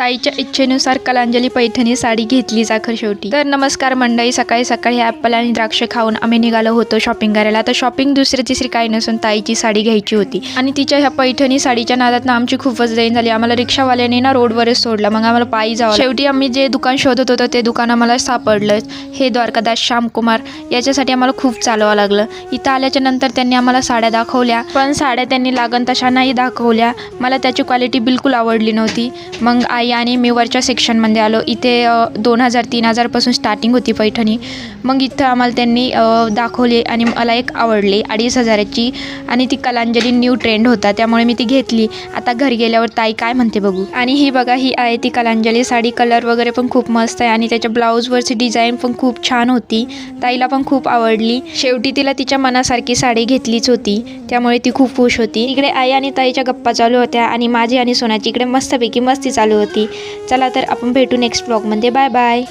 ताईच्या इच्छेनुसार कलांजली पैठणी साडी घेतली साखर शेवटी। तर नमस्कार मंडळी, सकाळी सकाळी ॲपल आणि द्राक्ष खाऊन आम्ही निघालो होतो शॉपिंग करायला। तर शॉपिंग दुसरी तिसरी काही नसून ताईची साडी घ्यायची होती आणि तिच्या ह्या पैठणी साडीच्या नादात ना आमची खूपच दैन झाली। आम्हाला रिक्षावाल्याने ना रोडवरच सोडलं, मग आम्हाला पायी जावं। शेवटी आम्ही जे दुकान शोधत होतो ते दुकान आम्हाला सापडलं, हे द्वारकादास श्यामकुमार। याच्यासाठी आम्हाला खूप चालवावं लागलं। इथं आल्याच्या नंतर त्यांनी आम्हाला साड्या दाखवल्या, पण साड्या त्यांनी लागण तशा नाही दाखवल्या। मला त्याची क्वालिटी बिलकुल आवडली नव्हती। मग आई आणि मी वरच्या सेक्शनमध्ये आलो। इथे 2000-3000 पासून स्टार्टिंग होती पैठणी। मग इथं आम्हाला त्यांनी दाखवली आणि मला एक आवडली 2500ची आणि ती कलांजली न्यू ट्रेंड होता, त्यामुळे मी ती घेतली। आता घरी गेल्यावर ताई काय म्हणते बघू। आणि ही बघा, ही आहे ती कलांजली साडी। कलर वगैरे पण खूप मस्त आहे आणि त्याच्या ब्लाऊजवरची डिझाईन पण खूप छान होती। ताईला पण खूप आवडली। शेवटी तिला तिच्या मनासारखी साडी घेतलीच होती, त्यामुळे ती खूप खुश होती। इकडे आई आणि ताईच्या गप्पा चालू होत्या आणि माझी आणि सोनाची इकडे मस्तपैकी मस्ती चालू होती। चला तर आपण भेटू नेक्स्ट ब्लॉगमध्ये। Bye bye.